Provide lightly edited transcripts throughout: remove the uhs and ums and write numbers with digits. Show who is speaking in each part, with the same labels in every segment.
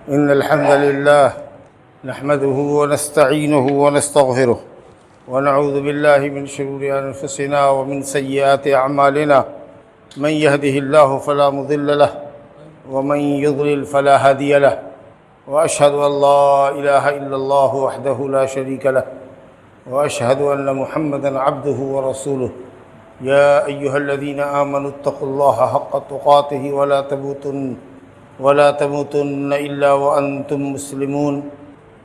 Speaker 1: إن الحمد لله نحمده ونستعينه ونستغفره ونعوذ بالله من شرور أنفسنا ومن سيئات أعمالنا. من يهده الله فلا مضل له ومن يضلل فلا هادي له، وأشهد أن لا إله إلا الله وحده لا شريك له، وأشهد أن محمدًا عبده ورسوله. يا أيها الذين آمنوا اتقوا الله حق تقاته ولا تموتن إلا وأنتم مسلمون.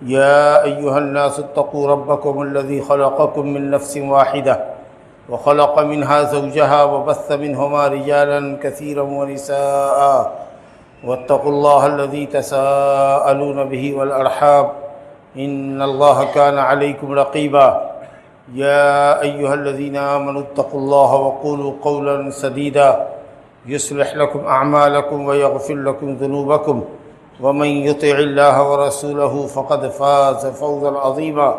Speaker 1: يا أيها الناس اتقوا ربكم الذي خلقكم من نفس واحدة وخلق منها زوجها وبث منهما رجالا كثيرا ونساء، واتقوا الله الذي تساءلون به والأرحام إن الله كان عليكم رقيبا. يا أيها الذين آمنوا اتقوا الله وقولوا قولا سديدا يصلح لكم أعمالكم ويغفر لكم ذنوبكم، ومن يطع الله ورسوله فقد فاز فوزا عظيما.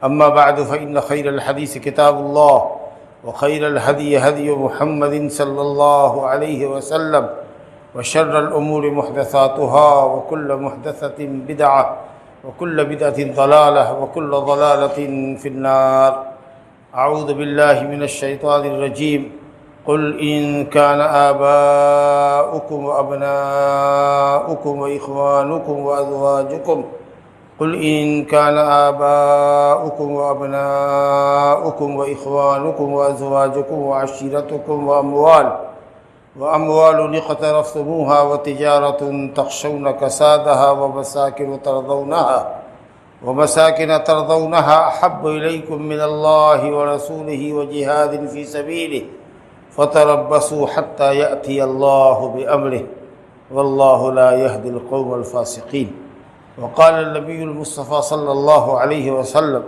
Speaker 1: أما بعد فإن خير الحديث كتاب الله، وخير الهدي هدي محمد صلى الله عليه وسلم، وشر الأمور محدثاتها، وكل محدثة بدعة، وكل بدعة ضلالة، وكل ضلالة في النار. أعوذ بالله من الشيطان الرجيم. قل إن كان آباؤكم وأبناؤكم وإخوانكم وأزواجكم قل إن كان آباؤكم وأبناؤكم وإخوانكم وأزواجكم وعشيرتكم وأموال اقترفتموها وتجارة تخشون كسادها ومساكن ترضونها أحب إليكم من الله ورسوله وجهاد في سبيله فتربصوا حتى يأتي الله بأمره والله لا يهدي القوم الفاسقين. وقال النبي المصطفى صلى الله عليه وسلم: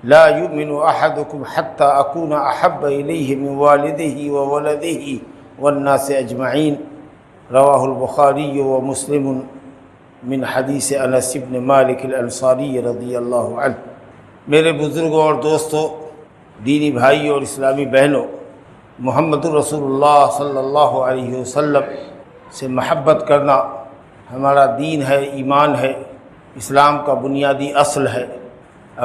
Speaker 1: لا يؤمن أحدكم حتى أكون أحب إليه من والده وولده والناس أجمعين. رواه البخاري ومسلم من حدیث انس بن مالک الانصاری رضی اللہ عنہ. میرے بزرگوں اور دوستوں، دینی بھائی اور اسلامی بہنوں، محمد رسول اللہ صلی اللہ علیہ وسلم سے محبت کرنا ہمارا دین ہے، ایمان ہے، اسلام کا بنیادی اصل ہے.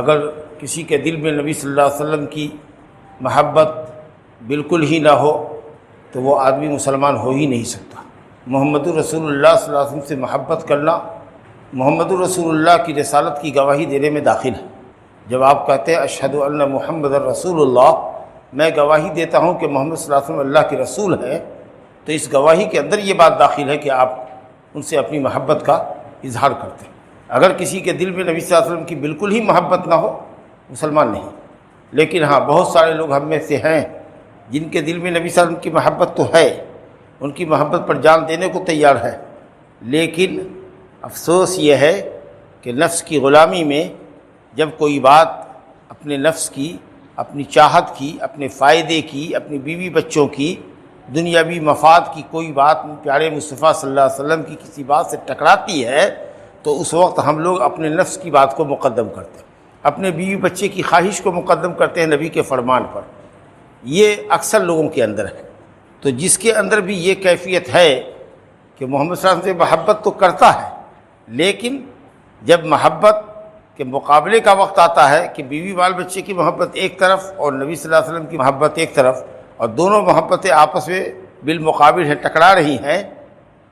Speaker 1: اگر کسی کے دل میں نبی صلی اللہ علیہ وسلم کی محبت بالکل ہی نہ ہو تو وہ آدمی مسلمان ہو ہی نہیں سکتا. محمد رسول اللہ صلی اللہ علیہ وسلم سے محبت کرنا محمد رسول اللہ کی رسالت کی گواہی دینے میں داخل ہے. جب آپ کہتے ہیں اشہد ان محمد رسول اللہ، میں گواہی دیتا ہوں کہ محمد صلی اللہ علیہ وسلم اللہ کے رسول ہیں، تو اس گواہی کے اندر یہ بات داخل ہے کہ آپ ان سے اپنی محبت کا اظہار کرتے ہیں. اگر کسی کے دل میں نبی صلی اللہ علیہ وسلم کی بالکل ہی محبت نہ ہو، مسلمان نہیں. لیکن ہاں، بہت سارے لوگ ہم میں سے ہیں جن کے دل میں نبی صلی اللہ علیہ وسلم کی محبت تو ہے، ان کی محبت پر جان دینے کو تیار ہے، لیکن افسوس یہ ہے کہ نفس کی غلامی میں جب کوئی بات اپنے نفس کی، اپنی چاہت کی، اپنے فائدے کی، اپنی بیوی بچوں کی، دنیاوی مفاد کی کوئی بات پیارے مصطفیٰ صلی اللہ علیہ وسلم کی کسی بات سے ٹکراتی ہے، تو اس وقت ہم لوگ اپنے نفس کی بات کو مقدم کرتے ہیں، اپنے بیوی بچے کی خواہش کو مقدم کرتے ہیں نبی کے فرمان پر. یہ اکثر لوگوں کے اندر ہے. تو جس کے اندر بھی یہ کیفیت ہے کہ محمد صلی اللہ علیہ وسلم سے محبت تو کرتا ہے، لیکن جب محبت کے مقابلے کا وقت آتا ہے کہ بیوی بال بچے کی محبت ایک طرف اور نبی صلی اللہ علیہ وسلم کی محبت ایک طرف، اور دونوں محبتیں آپس میں بالمقابل ہیں، ٹکرا رہی ہیں،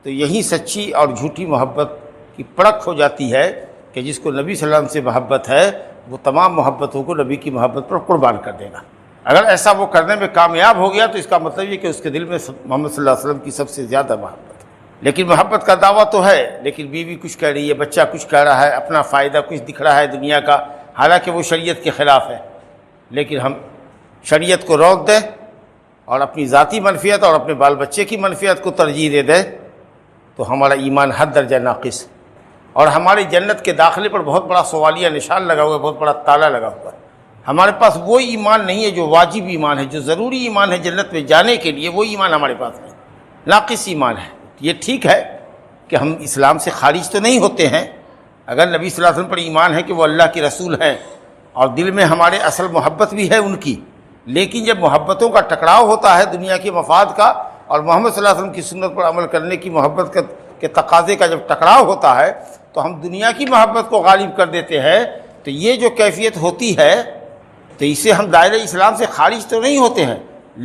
Speaker 1: تو یہی سچی اور جھوٹی محبت کی پرکھ ہو جاتی ہے کہ جس کو نبی صلی اللہ علیہ وسلم سے محبت ہے وہ تمام محبتوں کو نبی کی محبت پر قربان کر دے گا. اگر ایسا وہ کرنے میں کامیاب ہو گیا تو اس کا مطلب یہ کہ اس کے دل میں محمد صلی اللہ علیہ وسلم کی سب سے زیادہ محبت ہے. لیکن محبت کا دعویٰ تو ہے، لیکن بیوی کچھ کہہ رہی ہے، بچہ کچھ کہہ رہا ہے، اپنا فائدہ کچھ دکھ رہا ہے دنیا کا، حالانکہ وہ شریعت کے خلاف ہے. لیکن ہم شریعت کو روک دیں اور اپنی ذاتی منفیت اور اپنے بال بچے کی منفیت کو ترجیح دے دیں تو ہمارا ایمان حد درجہ ناقص ہے، اور ہماری جنت کے داخلے پر بہت بڑا سوالیہ نشان لگا ہوا ہے، بہت بڑا تالا لگا ہوا ہے. ہمارے پاس وہ ایمان نہیں ہے جو واجب ایمان ہے، جو ضروری ایمان ہے جنت میں جانے کے لیے، وہ ایمان ہمارے پاس نہیں، ناقص ایمان ہے. یہ ٹھیک ہے کہ ہم اسلام سے خارج تو نہیں ہوتے ہیں، اگر نبی صلی اللہ علیہ وسلم پر ایمان ہے کہ وہ اللہ کے رسول ہیں اور دل میں ہمارے اصل محبت بھی ہے ان کی، لیکن جب محبتوں کا ٹکراؤ ہوتا ہے دنیا کے مفاد کا اور محمد صلی اللہ علیہ وسلم کی سنت پر عمل کرنے کی محبت کا کہ تقاضے کا جب ٹکراؤ ہوتا ہے تو ہم دنیا کی محبت کو غالب کر دیتے ہیں، تو یہ جو کیفیت ہوتی ہے تو اسے ہم دائرہ اسلام سے خارج تو نہیں ہوتے ہیں،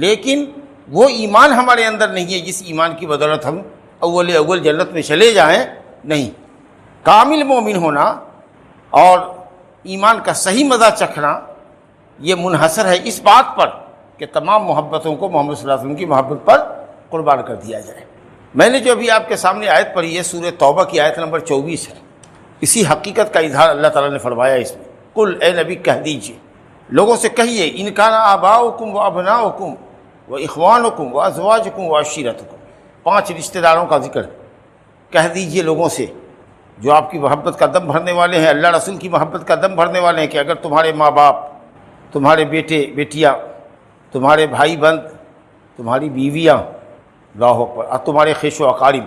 Speaker 1: لیکن وہ ایمان ہمارے اندر نہیں ہے جس ایمان کی بدولت ہم اول جنت میں چلے جائیں، نہیں۔ کامل مومن ہونا اور ایمان کا صحیح مزہ چکھنا یہ منحصر ہے اس بات پر کہ تمام محبتوں کو محمد صلی اللہ علیہ وسلم کی محبت پر قربان کر دیا جائے۔ میں نے جو ابھی آپ کے سامنے آیت پڑھی ہے سورہ توبہ کی آیت نمبر 24 ہے، اسی حقیقت کا اظہار اللہ تعالیٰ نے فرمایا اس میں، قل اے نبی کہہ دیجئے، لوگوں سے کہیے، ان کان آباؤکم و ابناؤکم و اخوانکم و ازواجکم و عشیرتکم، 5 رشتہ داروں کا ذکر کہہ دیجئے لوگوں سے جو آپ کی محبت کا دم بھرنے والے ہیں، اللہ رسول کی محبت کا دم بھرنے والے ہیں، کہ اگر تمہارے ماں باپ، تمہارے بیٹے بیٹیاں، تمہارے بھائی بند، تمہاری بیویاں، اللہ اکبر، اور تمہارے خیش و اقارب،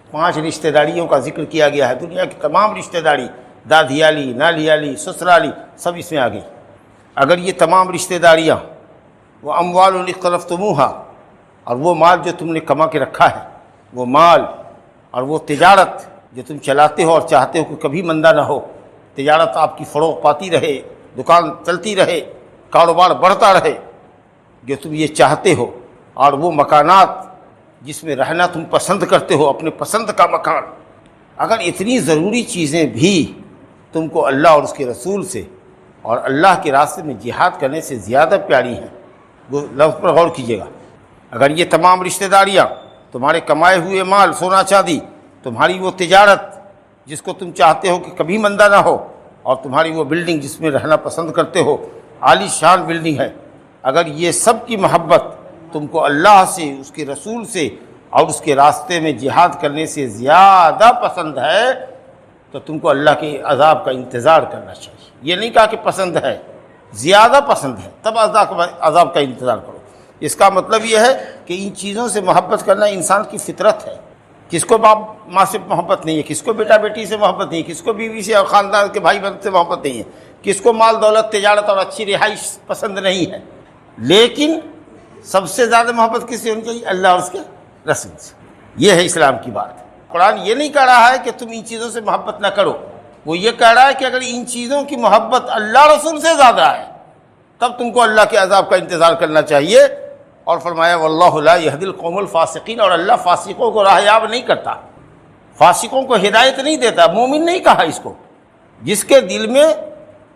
Speaker 1: 5 رشتہ داریوں کا ذکر کیا گیا ہے، دنیا کی تمام رشتہ داری، دادیالی، نالیالی، سسرالی، سب اس میں آ گئی۔ اگر یہ تمام رشتہ داریاں، وہ اموال اقترفتموہا، اور وہ مال جو تم نے کما کے رکھا ہے، وہ مال اور وہ تجارت جو تم چلاتے ہو اور چاہتے ہو کہ کبھی مندہ نہ ہو، تجارت آپ کی فروغ پاتی رہے، دکان چلتی رہے، کاروبار بڑھتا رہے، جو تم یہ چاہتے ہو، اور وہ مکانات جس میں رہنا تم پسند کرتے ہو، اپنے پسند کا مکان، اگر اتنی ضروری چیزیں بھی تم کو اللہ اور اس کے رسول سے اور اللہ کے راستے میں جہاد کرنے سے زیادہ پیاری ہیں، وہ لفظ پر غور کیجیے گا، اگر یہ تمام رشتہ داریاں، تمہارے کمائے ہوئے مال، سونا چاندی، تمہاری وہ تجارت جس کو تم چاہتے ہو کہ کبھی مندہ نہ ہو، اور تمہاری وہ بلڈنگ جس میں رہنا پسند کرتے ہو، عالی شان بلڈنگ ہے، اگر یہ سب کی محبت تم کو اللہ سے، اس کے رسول سے اور اس کے راستے میں جہاد کرنے سے زیادہ پسند ہے تو تم کو اللہ کے عذاب کا انتظار کرنا چاہیے۔ یہ نہیں کہا کہ پسند ہے، زیادہ پسند ہے، تب عذاب کا انتظار کرو۔ اس کا مطلب یہ ہے کہ ان چیزوں سے محبت کرنا انسان کی فطرت ہے۔ کس کو باپ ماں سے محبت نہیں ہے، کس کو بیٹا بیٹی سے محبت نہیں ہے، کس کو بیوی سے اور خاندان کے بھائی بہن سے محبت نہیں ہے، کس کو مال دولت، تجارت اور اچھی رہائش پسند نہیں ہے، لیکن سب سے زیادہ محبت کس سے ہونی چاہیے؟ اللہ اور اس کے رسول سے۔ یہ ہے اسلام کی بات۔ قرآن یہ نہیں کہہ رہا ہے کہ تم ان چیزوں سے محبت نہ کرو، وہ یہ کہہ رہا ہے کہ اگر ان چیزوں کی محبت اللہ رسول سے زیادہ ہے تب تم کو اللہ کے عذاب کا انتظار کرنا چاہیے، اور فرمایا واللہ لا یہدی القوم الفاسقین، اور اللہ فاسقوں کو راہیاب نہیں کرتا، فاسقوں کو ہدایت نہیں دیتا۔ مومن نہیں کہا اس کو، جس کے دل میں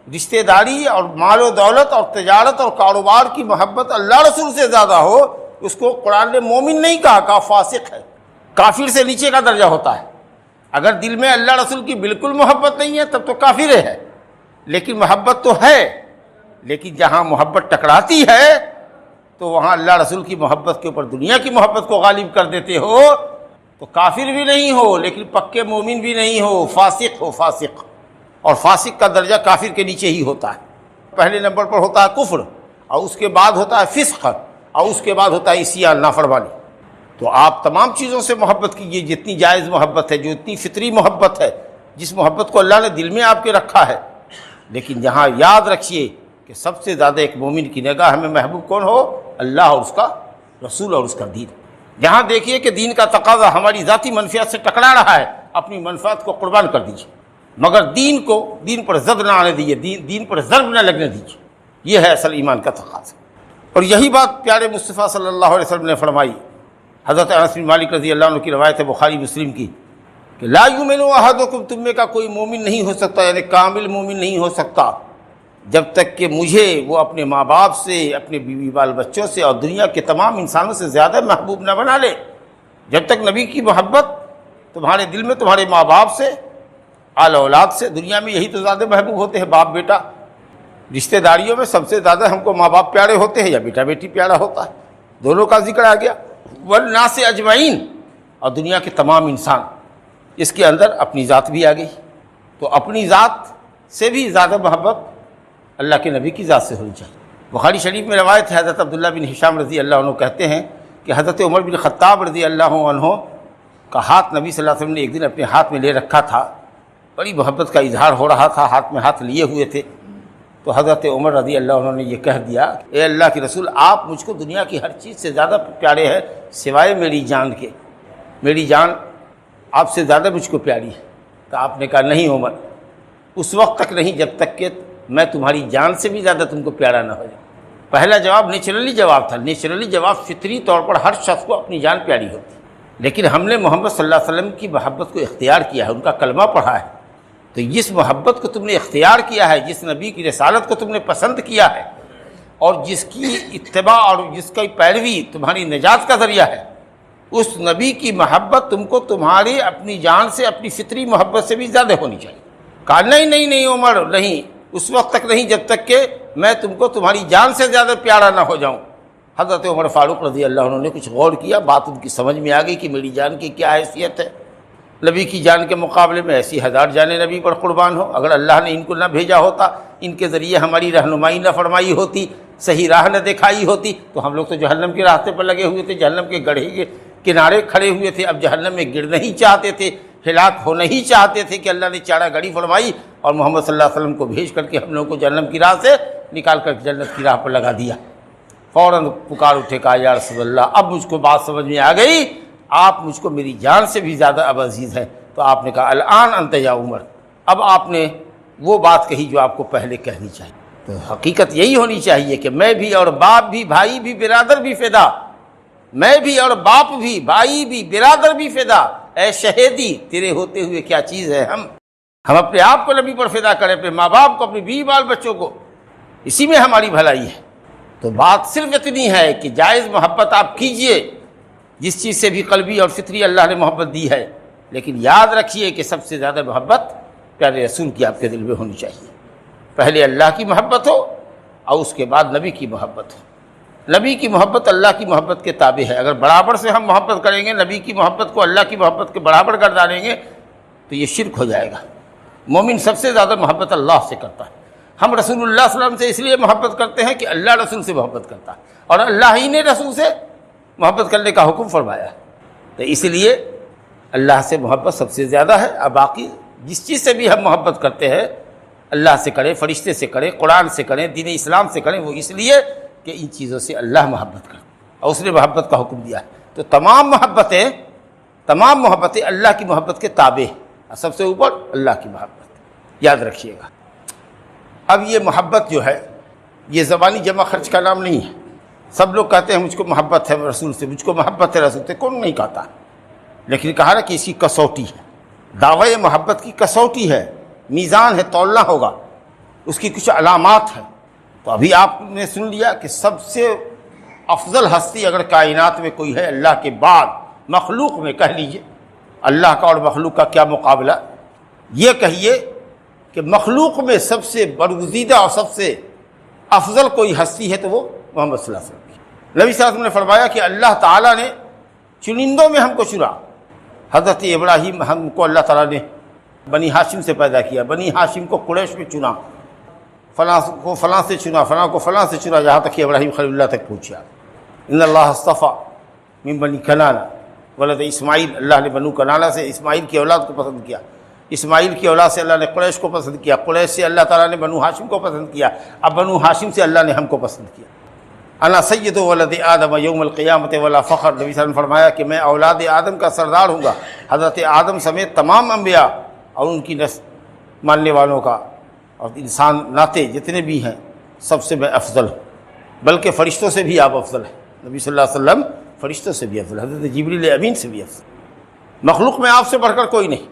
Speaker 1: رشتہ داری اور مال و دولت اور تجارت اور کاروبار کی محبت اللہ رسول سے زیادہ ہو، اس کو قرآن نے مومن نہیں کہا فاسق ہے، کافر سے نیچے کا درجہ ہوتا ہے۔ اگر دل میں اللہ رسول کی بالکل محبت نہیں ہے تب تو کافر ہے، لیکن محبت تو ہے، لیکن جہاں محبت ٹکراتی ہے تو وہاں اللہ رسول کی محبت کے اوپر دنیا کی محبت کو غالب کر دیتے ہو تو کافر بھی نہیں ہو لیکن پکے مومن بھی نہیں ہو، فاسق ہو، فاسق۔ اور فاسق کا درجہ کافر کے نیچے ہی ہوتا ہے۔ پہلے نمبر پر ہوتا ہے کفر، اور اس کے بعد ہوتا ہے فسق، اور اس کے بعد ہوتا ہے عصیان، نافرمانی۔ تو آپ تمام چیزوں سے محبت کیجیے، جتنی جائز محبت ہے، جو اتنی فطری محبت ہے، جس محبت کو اللہ نے دل میں آپ کے رکھا ہے، لیکن جہاں یاد رکھیے کہ سب سے زیادہ ایک مومن کی نگاہ میں محبوب کون ہو؟ اللہ اور اس کا رسول اور اس کا دین۔ جہاں دیکھیے کہ دین کا تقاضا ہماری ذاتی منفعت سے ٹکرا رہا ہے، اپنی منفعت کو قربان کر دیجیے، مگر دین پر زد نہ آنے دیجیے، دین پر ضرب نہ لگنے دیجیے۔ یہ ہے اصل ایمان کا تقاضا، اور یہی بات پیارے مصطفیٰ صلی اللہ علیہ وسلم نے فرمائی۔ حضرت انس بن مالک رضی اللہ عنہ کی روایت ہے بخاری مسلم کی کہ لا یؤمن احدکم، تم میں کا کوئی مومن نہیں ہو سکتا، یعنی کامل مومن نہیں ہو سکتا جب تک کہ مجھے وہ اپنے ماں باپ سے، اپنے بیوی بال بچوں سے اور دنیا کے تمام انسانوں سے زیادہ محبوب نہ بنا لے۔ جب تک نبی کی محبت تمہارے دل میں تمہارے ماں باپ سے، آل اولاد سے، دنیا میں یہی تو زیادہ محبوب ہوتے ہیں، باپ بیٹا، رشتہ داریوں میں سب سے زیادہ ہم کو ماں باپ پیارے ہوتے ہیں یا بیٹا بیٹی پیارا ہوتا ہے، دونوں کا ذکر آ گیا۔ والناس اجمعین، اور دنیا کے تمام انسان، اس کے اندر اپنی ذات بھی آ گئی، تو اپنی ذات سے بھی زیادہ محبت اللہ کے نبی کی ذات سے ہونی چاہیے۔ بخاری شریف میں روایت ہے، حضرت عبداللہ بن ہشام رضی اللہ عنہ کہتے ہیں کہ حضرت عمر بن خطاب رضی اللہ عنہ کا ہاتھ نبی صلی اللہ علیہ وسلم نے ایک دن اپنے ہاتھ میں لے رکھا تھا، بڑی محبت کا اظہار ہو رہا تھا، ہاتھ میں ہاتھ لیے ہوئے تھے، تو حضرت عمر رضی اللہ عنہ نے یہ کہہ دیا، اے اللہ کے رسول، آپ مجھ کو دنیا کی ہر چیز سے زیادہ پیارے ہیں سوائے میری جان کے، میری جان آپ سے زیادہ مجھ کو پیاری ہے؟ تو آپ نے کہا نہیں عمر، اس وقت تک نہیں جب تک کہ میں تمہاری جان سے بھی زیادہ تم کو پیارا نہ ہو جائے۔ پہلا جواب نیچرلی جواب تھا، نیچرلی جواب فطری طور پر ہر شخص کو اپنی جان پیاری ہوتی ہے، لیکن ہم نے محمد صلی اللہ علیہ وسلم کی محبت کو اختیار کیا ہے، ان کا کلمہ پڑھا ہے، تو جس محبت کو تم نے اختیار کیا ہے، جس نبی کی رسالت کو تم نے پسند کیا ہے، اور جس کی اتباع اور جس کی پیروی تمہاری نجات کا ذریعہ ہے، اس نبی کی محبت تم کو تمہاری اپنی جان سے، اپنی فطری محبت سے بھی زیادہ ہونی چاہیے۔ کہا نہیں عمر، نہیں، اس وقت تک نہیں جب تک کہ میں تم کو تمہاری جان سے زیادہ پیارا نہ ہو جاؤں۔ حضرت عمر فاروق رضی اللہ عنہ نے کچھ غور کیا، بات ان کی سمجھ میں آ گئی کہ میری جان کی کیا حیثیت ہے، نبی کی جان کے مقابلے میں ایسی ہزار جانیں نبی پر قربان ہو، اگر اللہ نے ان کو نہ بھیجا ہوتا، ان کے ذریعے ہماری رہنمائی نہ فرمائی ہوتی، صحیح راہ نہ دکھائی ہوتی، تو ہم لوگ تو جہنم کے راستے پر لگے ہوئے تھے، جہنم کے گڑھے کے کنارے کھڑے ہوئے تھے، اب جہنم میں گرنا ہی چاہتے تھے، ہلاک ہونا ہی چاہتے تھے کہ اللہ نے چارہ گھڑی فرمائی اور محمد صلی اللہ علیہ وسلم کو بھیج کر کے ہم لوگوں کو جہنم کی راہ سے نکال کر جنت کی راہ پر لگا دیا۔ فوراً پکار اٹھے، کہا یا رسول اللہ، اب مجھ کو بات سمجھ میں آ گئی، آپ مجھ کو میری جان سے بھی زیادہ اب عزیز ہیں۔ تو آپ نے کہا الآن انت یا عمر، اب آپ نے وہ بات کہی جو آپ کو پہلے کہنی چاہیے۔ تو حقیقت یہی ہونی چاہیے کہ میں بھی اور باپ بھی، بھائی بھی، برادر بھی فدا، میں بھی اور باپ بھی، بھائی بھی، برادر بھی فدا، اے شہیدی تیرے ہوتے ہوئے کیا چیز ہے ہم اپنے آپ کو نبی پر فدا کریں، اپنے ماں باپ کو، اپنے بیوی بال بچوں کو، اسی میں ہماری بھلائی ہے۔ تو بات صرف اتنی ہے کہ جائز محبت آپ کیجئے جس چیز سے بھی قلبی اور فطری اللہ نے محبت دی ہے، لیکن یاد رکھیے کہ سب سے زیادہ محبت پیارے رسول کی آپ کے دل میں ہونی چاہیے۔ پہلے اللہ کی محبت ہو اور اس کے بعد نبی کی محبت ہو۔ نبی کی محبت اللہ کی محبت کے تابع ہے، اگر برابر سے ہم محبت کریں گے، نبی کی محبت کو اللہ کی محبت کے برابر گردانیں گے تو یہ شرک ہو جائے گا۔ مومن سب سے زیادہ محبت اللہ سے کرتا ہے۔ ہم رسول اللہ صلی اللہ علیہ وسلم سے اس لیے محبت کرتے ہیں کہ اللہ رسول سے محبت کرتا ہے، اور اللہ ہی نے رسول سے محبت کرنے کا حکم فرمایا ہے، تو اس لیے اللہ سے محبت سب سے زیادہ ہے۔ اب باقی جس چیز سے بھی ہم محبت کرتے ہیں، اللہ سے کریں، فرشتے سے کریں، قرآن سے کریں، دین اسلام سے کریں، وہ اس لیے کہ ان چیزوں سے اللہ محبت کرے اور اس نے محبت کا حکم دیا ہے۔ تو تمام محبتیں اللہ کی محبت کے تابع ہیں، اور سب سے اوپر اللہ کی محبت، یاد رکھیے گا۔ اب یہ محبت جو ہے یہ زبانی جمع خرچ کا نام نہیں ہے۔ سب لوگ کہتے ہیں مجھ کو محبت ہے رسول سے، مجھ کو محبت ہے رسول سے، کون نہیں کہتا، لیکن کہا نا کہ اس کی کسوٹی ہے، دعوی محبت کی کسوٹی ہے، میزان ہے، تولنا ہوگا، اس کی کچھ علامات ہیں۔ تو ابھی آپ نے سن لیا کہ سب سے افضل ہستی اگر کائنات میں کوئی ہے اللہ کے بعد، مخلوق میں کہہ لیجئے، اللہ کا اور مخلوق کا کیا مقابلہ، یہ کہیے کہ مخلوق میں سب سے برگزیدہ اور سب سے افضل کوئی ہستی ہے تو وہ محمد صلی اللہ علیہ وسلم کی۔ نبی صلی اللہ علیہ وسلم نے فرمایا کہ اللہ تعالیٰ نے چنندوں میں ہم کو چنا۔ حضرت ابراہیم ہم کو اللہ تعالیٰ نے بنی ہاشم سے پیدا کیا، بنی ہاشم کو قریش میں چنا، فلاں کو فلاں سے چنا، فلاں کو فلاں سے چنا، جہاں تک کہ ابراہیم خلیل اللہ تک پہنچا۔ ان اللہ اصطفیٰ من بنی کنانہ ولد اسماعیل، اللہ نے بنو کنانہ سے اسماعیل کی اولاد کو پسند کیا، اسماعیل کی اولاد سے اللہ نے قریش کو پسند کیا، قریش سے اللہ تعالیٰ نے بنو ہاشم کو پسند کیا، اب بنو ہاشم سے اللہ نے ہم کو پسند کیا۔ انا سید ولد آدم یوم القیامت ولا فخر، نبی صلی اللہ علیہ وسلم نے فرمایا کہ میں اولاد آدم کا سردار ہوں گا، حضرت آدم سمیت تمام انبیاء اور ان کی نسل ماننے والوں کا اور انسان ناتے جتنے بھی ہیں سب سے میں افضل ہوں، بلکہ فرشتوں سے بھی آپ افضل ہیں۔ نبی صلی اللہ علیہ وسلم فرشتوں سے بھی افضل، حضرت جبریل امین سے بھی افضل، مخلوق میں آپ سے بڑھ کر کوئی نہیں۔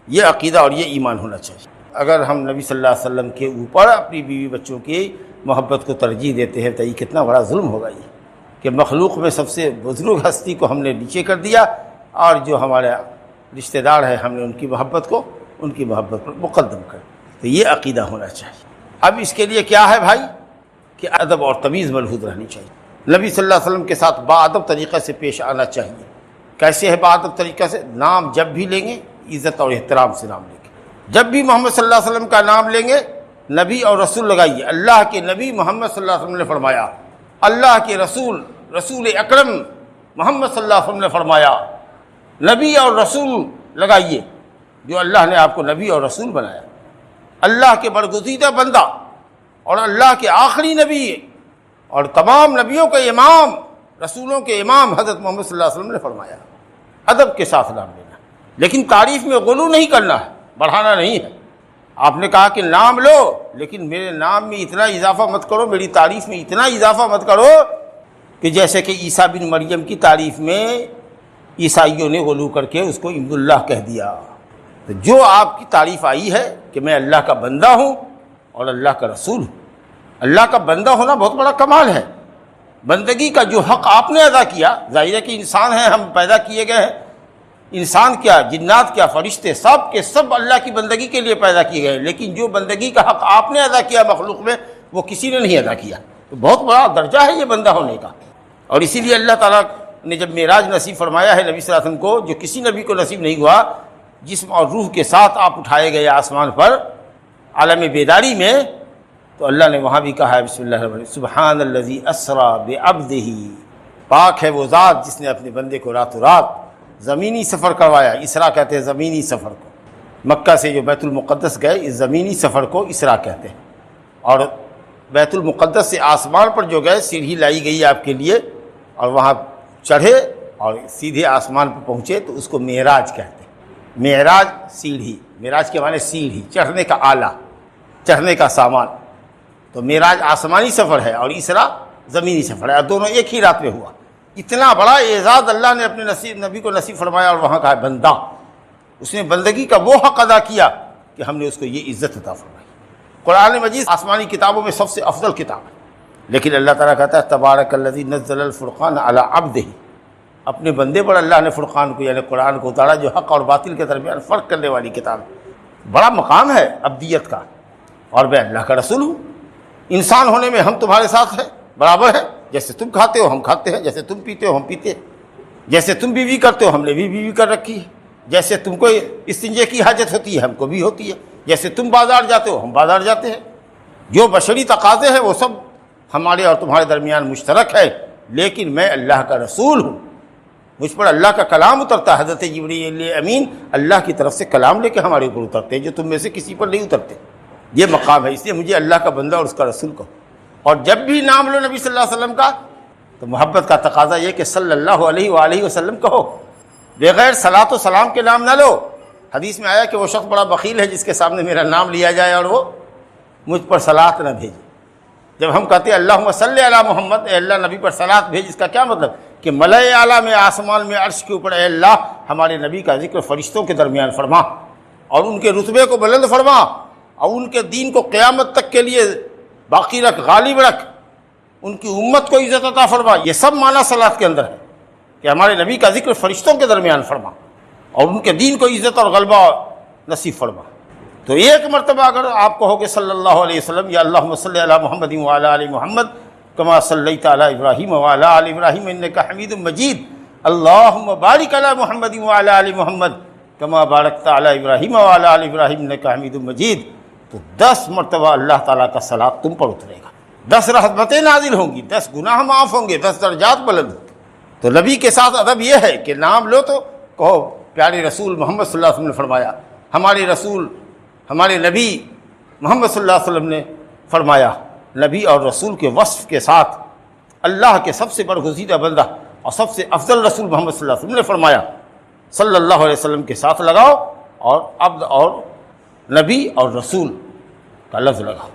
Speaker 1: یہ عقیدہ اور یہ ایمان ہونا چاہیے۔ اگر ہم نبی صلی اللہ علیہ وسلم کے اوپر اپنی بیوی بچوں کی محبت کو ترجیح دیتے ہیں تو یہ کتنا بڑا ظلم ہوگا، یہ کہ مخلوق میں سب سے بزرگ ہستی کو ہم نے نیچے کر دیا، اور جو ہمارے رشتہ دار ہیں ہم نے ان کی محبت کو ان کی محبت پر مقدم کر دیا۔ تو یہ عقیدہ ہونا چاہیے۔ اب اس کے لیے کیا ہے بھائی کہ ادب اور تمیز ملحوظ رہنی چاہیے، نبی صلی اللہ علیہ وسلم کے ساتھ باادب طریقے سے پیش آنا چاہیے۔ کیسے ہے باادب طریقے سے؟ نام جب بھی لیں گے عزت اور احترام سے نام لیں گے، جب بھی محمد صلی اللہ علیہ وسلم کا نام لیں گے نبی اور رسول لگائیے۔ اللہ کے نبی محمد صلی اللہ علیہ وسلم نے فرمایا، اللہ کے رسول رسول اکرم محمد صلی اللہ علیہ وسلم نے فرمایا، نبی اور رسول لگائیے، جو اللہ نے آپ کو نبی اور رسول بنایا، اللہ کے برگزیدہ بندہ اور اللہ کے آخری نبی اور تمام نبیوں کے امام، رسولوں کے امام حضرت محمد صلی اللہ علیہ وسلم نے فرمایا۔ ادب کے ساتھ نام لینا، لیکن تعریف میں غلو نہیں کرنا ہے، بڑھانا نہیں ہے۔ آپ نے کہا کہ نام لو، لیکن میرے نام میں اتنا اضافہ مت کرو، میری تعریف میں اتنا اضافہ مت کرو کہ جیسے کہ عیسیٰ بن مریم کی تعریف میں عیسائیوں نے غلو کر کے اس کو ابن اللہ کہہ دیا۔ تو جو آپ کی تعریف آئی ہے کہ میں اللہ کا بندہ ہوں اور اللہ کا رسول ہوں، اللہ کا بندہ ہونا بہت بڑا کمال ہے۔ بندگی کا جو حق آپ نے ادا کیا، ظاہر ہے کہ انسان ہیں، ہم پیدا کیے گئے ہیں، انسان کیا جنات کیا فرشتے سب کے سب اللہ کی بندگی کے لیے پیدا کیے گئے، لیکن جو بندگی کا حق آپ نے ادا کیا مخلوق میں وہ کسی نے نہیں ادا کیا۔ تو بہت بڑا درجہ ہے یہ بندہ ہونے کا، اور اسی لیے اللہ تعالیٰ نے جب معراج نصیب فرمایا ہے نبی صلی اللہ علیہ وسلم کو، جو کسی نبی کو نصیب نہیں ہوا، جسم اور روح کے ساتھ آپ اٹھائے گئے آسمان پر عالم بیداری میں، تو اللہ نے وہاں بھی کہا ہے بسم اللہ الرحمن الرحیم سبحان الذی اسری بعبدہ، پاک ہے وہ ذات جس نے اپنے بندے کو راتوں رات زمینی سفر کروایا۔ اسرا کہتے ہیں زمینی سفر کو، مکہ سے جو بیت المقدس گئے اس زمینی سفر کو اسرا کہتے ہیں، اور بیت المقدس سے آسمان پر جو گئے سیڑھی لائی گئی آپ کے لیے، اور وہاں چڑھے اور سیدھے آسمان پر پہنچے تو اس کو معراج کہتے ہیں۔ معراج سیڑھی، معراج کے معنی سیڑھی، چڑھنے کا آلہ، چڑھنے کا سامان۔ تو معراج آسمانی سفر ہے اور اسرا زمینی سفر ہے، اور دونوں ایک ہی رات میں ہوا۔ اتنا بڑا اعزاز اللہ نے اپنے نبی کو نصیب فرمایا، اور وہاں کہا بندہ، اس نے بندگی کا وہ حق ادا کیا کہ ہم نے اس کو یہ عزت عطا فرمائی۔ قرآن مجید آسمانی کتابوں میں سب سے افضل کتاب ہے، لیکن اللہ تعالیٰ کہتا ہے تبارک الذی نزل الفرقان علی عبدہ، اپنے بندے پر اللہ نے فرقان کو یعنی قرآن کو اتارا، جو حق اور باطل کے درمیان فرق کرنے والی کتاب ہے۔ بڑا مقام ہے عبدیت کا، اور میں اللہ کا رسول ہوں۔ انسان ہونے میں ہم تمہارے ساتھ ہیں، برابر ہے، جیسے تم کھاتے ہو ہم کھاتے ہیں، جیسے تم پیتے ہو ہم پیتے ہیں، جیسے تم بیوی کرتے ہو ہم نے بھی بیوی کر رکھی ہے، جیسے تم کو استنجے کی حاجت ہوتی ہے ہم کو بھی ہوتی ہے، جیسے تم بازار جاتے ہو ہم بازار جاتے ہیں۔ جو بشری تقاضے ہیں وہ سب ہمارے اور تمہارے درمیان مشترک ہے، لیکن میں اللہ کا رسول ہوں، مجھ پر اللہ کا کلام اترتا ہے۔ حضرت جبرائیل امین اللہ کی طرف سے کلام لے کے ہمارے اوپر اترتے ہیں، جو تم میں سے کسی پر نہیں اترتے۔ یہ مقام ہے، اس لیے مجھے اللہ کا بندہ اور اس کا رسول کہو۔ اور جب بھی نام لو نبی صلی اللہ علیہ وسلم کا تو محبت کا تقاضا یہ کہ صلی اللہ علیہ وآلہ وسلم کہو، بغیر صلاۃ و سلام کے نام نہ لو۔ حدیث میں آیا کہ وہ شخص بڑا بخیل ہے جس کے سامنے میرا نام لیا جائے اور وہ مجھ پر صلاۃ نہ بھیجے۔ جب ہم کہتے ہیں اللہم صلی علی محمد، اے اللہ نبی پر صلاۃ بھیج، اس کا کیا مطلب کہ ملائے اعلیٰ میں آسمان میں عرش کے اوپر اے اللہ ہمارے نبی کا ذکر فرشتوں کے درمیان فرما، اور ان کے رتبے کو بلند فرما، اور ان کے دین کو قیامت تک کے لیے باقی رکھ، غالب رکھ، ان کی امت کو عزت عطا فرما۔ یہ سب معنی صلاۃ کے اندر ہے کہ ہمارے نبی کا ذکر فرشتوں کے درمیان فرما، اور ان کے دین کو عزت اور غلبہ نصیب فرما۔ تو ایک مرتبہ اگر آپ کہو کہ صلی اللہ علیہ وسلم یا اللہم صلی علی محمد وعلی آل محمد کما صلیت علی ابراہیم وعلی آل ابراہیم انک حمید مجید، اللہم بارک علی محمد وعلی آل محمد کما بارکت علی ابراہیم وعلی آل ابراہیم انک حمید مجید، تو 10 مرتبہ اللہ تعالیٰ کا صلاۃ تم پر اترے گا، 10 رحمتیں نازل ہوں گی، 10 گناہ معاف ہوں گے، 10 درجات بلند ہوں گے۔ تو نبی کے ساتھ ادب یہ ہے کہ نام لو تو کہو پیارے رسول محمد صلی اللہ علیہ وسلم نے فرمایا، ہمارے رسول ہمارے نبی محمد صلی اللہ علیہ وسلم نے فرمایا۔ نبی اور رسول کے وصف کے ساتھ اللہ کے سب سے برگزیدہ بندہ اور سب سے افضل رسول محمد صلی اللہ علیہ وسلم نے فرمایا صلی اللہ علیہ وسلم کے ساتھ لگاؤ، اور عبد اور نبی اور رسول کا لفظ لگاؤ۔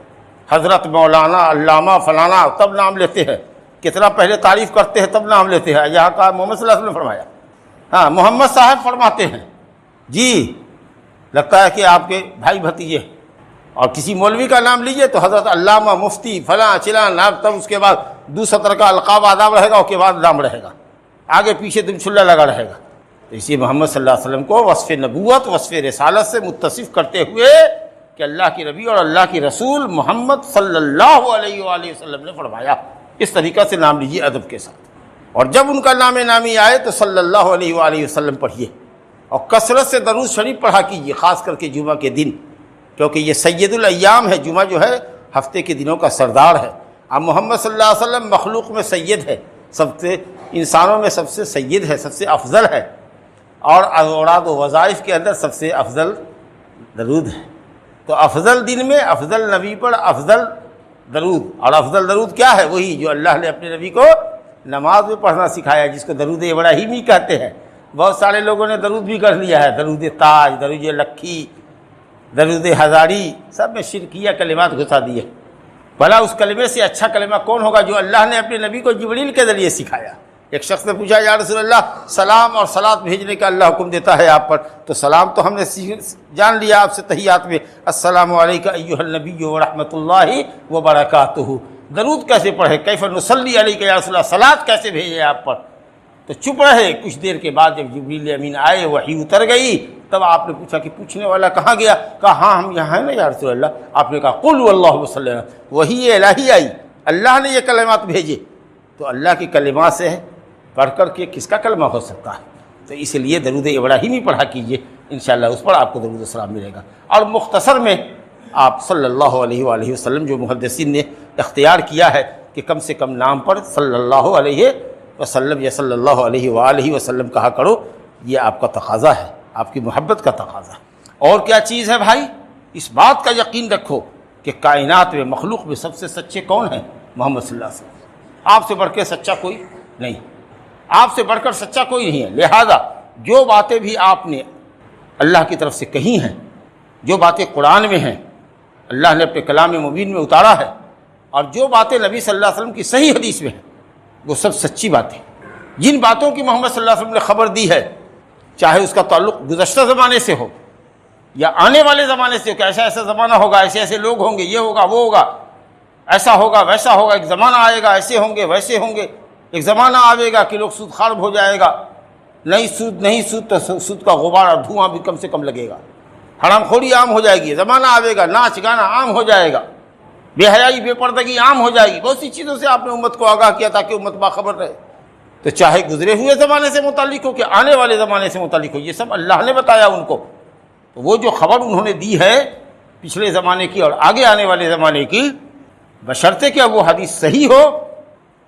Speaker 1: حضرت مولانا علامہ فلانا تب نام لیتے ہیں، کتنا پہلے تعریف کرتے ہیں تب نام لیتے ہیں۔ یہاں کا محمد صلی اللہ علیہ وسلم نے فرمایا، ہاں محمد صاحب فرماتے ہیں، جی لگتا ہے کہ آپ کے بھائی بھتیجے، اور کسی مولوی کا نام لیجئے تو حضرت علامہ مفتی فلاں چلاں، تب اس کے بعد 2 کا القاب آداب رہے گا، اس کے بعد نام رہے گا، آگے پیچھے دم چھلا لگا رہے گا۔ تو اسی محمد صلی اللہ علیہ وسلم کو وصف نبوت وصف رسالت سے متصف کرتے ہوئے کہ اللہ کی نبی اور اللہ کی رسول محمد صلی اللہ علیہ وآلہ وسلم نے فرمایا، اس طریقہ سے نام لیجیے ادب کے ساتھ۔ اور جب ان کا نام نامی آئے تو صلی اللہ علیہ وآلہ وسلم پڑھیے، اور کثرت سے درود شریف پڑھا کیجیے، خاص کر کے جمعہ کے دن، کیونکہ یہ سید الایام ہے۔ جمعہ جو ہے ہفتے کے دنوں کا سردار ہے۔ اب محمد صلی اللہ علیہ وسلم مخلوق میں سید ہے، سب سے انسانوں میں سب سے سید ہے، سب سے افضل ہے، اور اوراد و وظائف کے اندر سب سے افضل درود ہے۔ تو افضل دن میں افضل نبی پر افضل درود، اور افضل درود کیا ہے؟ وہی جو اللہ نے اپنے نبی کو نماز میں پڑھنا سکھایا، جس کو درود ابراہیمی کہتے ہیں۔ بہت سارے لوگوں نے درود بھی کر لیا ہے، درود تاج، درود لکھی، درود ہزاری، سب میں شرکیہ کلمات گھسا دیے۔ بھلا اس کلمے سے اچھا کلمہ کون ہوگا جو اللہ نے اپنے نبی کو جبریل کے ذریعے سکھایا؟ ایک شخص نے پوچھا یا رسول اللہ سلام اور صلات بھیجنے کا اللہ حکم دیتا ہے آپ پر، تو سلام تو ہم نے جان لیا آپ سے تحیات میں، السلام علیک ایھا النبی ورحمۃ اللہ وبرکاتہ۔ درود کیسے پڑھے؟ کیف نصلی علیک یا رسول اللہ، صلات کیسے بھیجے آپ پر؟ تو چپ رہے۔ کچھ دیر کے بعد جب جبریل امین آئے، وحی اتر گئی، تب آپ نے پوچھا کہ پوچھنے والا کہاں گیا؟ کہا ہاں ہم یہاں ہیں نا یا رسول اللہ۔ آپ نے کہا قل واللہ وصلی اللہ، وحی الہی آئی، اللہ نے یہ کلمات بھیجے۔ تو اللہ کے کلمات سے پڑھ کر کے کس کا کلمہ ہو سکتا ہے؟ تو اس لیے درود ابراہیمی پڑھا کیجئے، انشاءاللہ اس پر آپ کو درود السلام ملے گا۔ اور مختصر میں آپ صلی اللہ علیہ وآلہ وسلم جو محدثین نے اختیار کیا ہے کہ کم سے کم نام پر صلی اللہ علیہ وسلم یا صلی اللہ علیہ وآلہ وسلم کہا کرو، یہ آپ کا تقاضا ہے، آپ کی محبت کا تقاضا ہے۔ اور کیا چیز ہے بھائی؟ اس بات کا یقین رکھو کہ کائنات میں، مخلوق میں سب سے سچے کون ہیں؟ محمد صلی اللہ علیہ وسلم۔ آپ سے بڑھ کے سچا کوئی نہیں، آپ سے بڑھ کر سچا کوئی نہیں ہے۔ لہذا جو باتیں بھی آپ نے اللہ کی طرف سے کہی ہیں، جو باتیں قرآن میں ہیں، اللہ نے اپنے کلام مبین میں اتارا ہے، اور جو باتیں نبی صلی اللہ علیہ وسلم کی صحیح حدیث میں ہیں، وہ سب سچی باتیں۔ جن باتوں کی محمد صلی اللہ علیہ وسلم نے خبر دی ہے، چاہے اس کا تعلق گزشتہ زمانے سے ہو یا آنے والے زمانے سے ہو کہ ایسا ایسا زمانہ ہوگا، ایسے ایسے لوگ ہوں گے، یہ ہوگا وہ ہوگا، ایسا ہوگا ویسا ہوگا، ایک زمانہ آئے گا ایسے ہوں گے ویسے ہوں گے، ایک زمانہ آئے گا کہ لوگ سود خوار ہو جائے گا، نہیں سود تو سود کا غبار اور دھواں بھی کم سے کم لگے گا، حرام خوری عام ہو جائے گی، زمانہ آئے گا ناچ گانا عام ہو جائے گا، بے حیائی بے پردگی عام ہو جائے گی۔ بہت سی چیزوں سے آپ نے امت کو آگاہ کیا تاکہ امت باخبر رہے۔ تو چاہے گزرے ہوئے زمانے سے متعلق ہو کہ آنے والے زمانے سے متعلق ہو، یہ سب اللہ نے بتایا ان کو۔ تو وہ جو خبر انہوں نے دی ہے پچھلے زمانے کی اور آگے آنے والے زمانے کی، بشرطے کہ وہ حدیث صحیح ہو،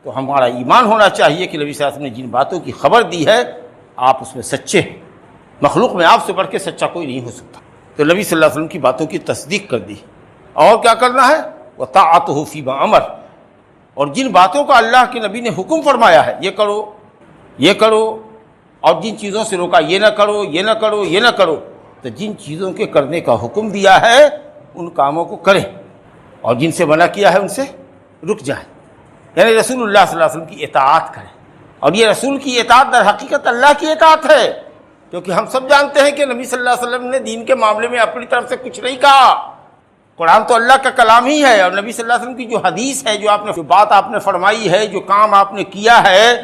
Speaker 1: تو ہمارا ایمان ہونا چاہیے کہ نبی صلی اللہ علیہ وسلم نے جن باتوں کی خبر دی ہے آپ اس میں سچے ہیں۔ مخلوق میں آپ سے بڑھ کے سچا کوئی نہیں ہو سکتا۔ تو نبی صلی اللہ علیہ وسلم کی باتوں کی تصدیق کر دی۔ اور کیا کرنا ہے؟ وَطَاعَتُهُ فِيمَا أَمَرَ، اور جن باتوں کا اللہ کے نبی نے حکم فرمایا ہے یہ کرو یہ کرو، اور جن چیزوں سے روکا یہ نہ کرو یہ نہ کرو یہ نہ کرو، تو جن چیزوں کے کرنے کا حکم دیا ہے ان کاموں کو کریں، اور جن سے منع کیا ہے ان سے رک جائیں، یعنی رسول اللہ صلی اللہ علیہ وسلم کی اطاعت کریں۔ اور یہ رسول کی اطاعت در حقیقت اللہ کی اطاعت ہے، کیونکہ ہم سب جانتے ہیں کہ نبی صلی اللہ علیہ وسلم نے دین کے معاملے میں اپنی طرف سے کچھ نہیں کہا۔ قرآن تو اللہ کا کلام ہی ہے، اور نبی صلی اللہ علیہ وسلم کی جو حدیث ہے، جو بات آپ نے فرمائی ہے، جو کام آپ نے کیا ہے،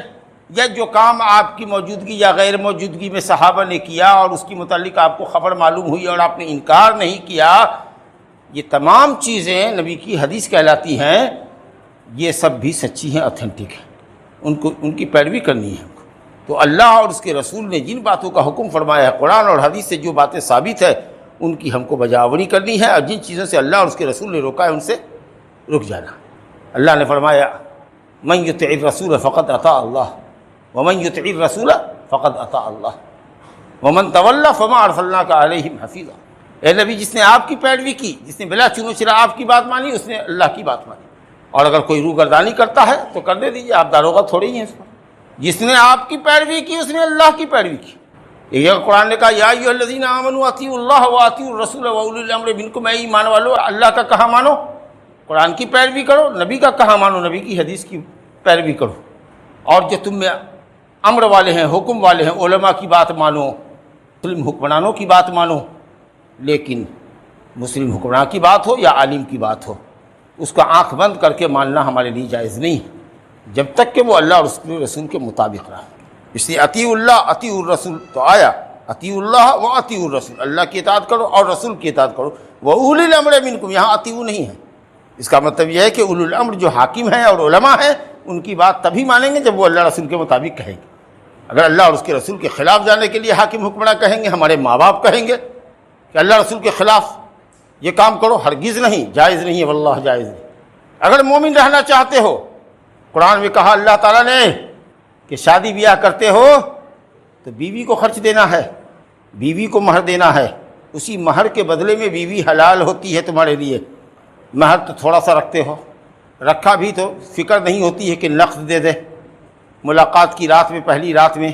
Speaker 1: یا جو کام آپ کی موجودگی یا غیر موجودگی میں صحابہ نے کیا اور اس کی متعلق آپ کو خبر معلوم ہوئی اور آپ نے انکار نہیں کیا، یہ تمام چیزیں نبی کی حدیث کہلاتی ہیں۔ یہ سب بھی سچی ہیں، اوتھینٹک ہیں، ان کی پیروی کرنی ہے ہم کو۔ تو اللہ اور اس کے رسول نے جن باتوں کا حکم فرمایا ہے، قرآن اور حدیث سے جو باتیں ثابت ہے، ان کی ہم کو بجاوری کرنی ہے، اور جن چیزوں سے اللہ اور اس کے رسول نے روکا ہے ان سے رک جانا۔ اللہ نے فرمایا من یطع الرسول فقد اطاع اللہ ومن یطع الرسول فقد اطاع اللہ ومن تولی فما ارسلناک علیہم حفیظا۔ اے نبی، جس نے آپ کی پیروی کی، جس نے بلا چنو چرا آپ کی بات مانی، اس نے اللہ کی بات مانی، اور اگر کوئی روگردانی کرتا ہے تو کرنے دیجیے، آپ داروغہ تھوڑے ہی ہیں اس پر۔ جس نے آپ کی پیروی کی اس نے اللہ کی پیروی کی۔ یہ قرآن نے کہا یا ایھا الذین آمنوا اطیعوا اللہ واطیعوا الرسول واولی الامر منکم، اے ایمان والو اللہ کا کہا مانو، قرآن کی پیروی کرو، نبی کا کہا مانو، نبی کی حدیث کی پیروی کرو، اور جو تم میں امر والے ہیں، حکم والے ہیں، علماء کی بات مانو، مسلم حکمرانوں کی بات مانو۔ لیکن مسلم حکمران کی بات ہو یا عالم کی بات ہو، اس کا آنکھ بند کر کے ماننا ہمارے لیے جائز نہیں ہے، جب تک کہ وہ اللہ اور اس کے رسول کے مطابق رہا۔ اس لیے اطیعوا اللہ اطیعوا الرسول، تو آیا اطیعوا اللہ و اطیعوا الرسول، اللہ کی اطاعت کرو اور رسول کی اطاعت کرو۔ واولی الامر منکم، یہاں اطیعوا نہیں ہے، اس کا مطلب یہ ہے کہ اولو الامر جو حاکم ہیں اور علماء ہیں ان کی بات تبھی مانیں گے جب وہ اللہ رسول کے مطابق کہیں گے۔ اگر اللہ اور اس کے رسول کے خلاف جانے کے لیے حاکم حکمراں کہیں گے، ہمارے ماں باپ کہیں گے کہ اللہ رسول کے خلاف یہ کام کرو، ہرگز نہیں، جائز نہیں ہے، واللہ جائز نہیں۔ اگر مومن رہنا چاہتے ہو، قرآن میں کہا اللہ تعالیٰ نے کہ شادی بیاہ کرتے ہو تو بیوی کو خرچ دینا ہے، بیوی کو مہر دینا ہے، اسی مہر کے بدلے میں بیوی حلال ہوتی ہے تمہارے لیے۔ مہر تو تھوڑا سا رکھتے ہو، رکھا بھی تو فکر نہیں ہوتی ہے کہ نقد دے دے، ملاقات کی رات میں، پہلی رات میں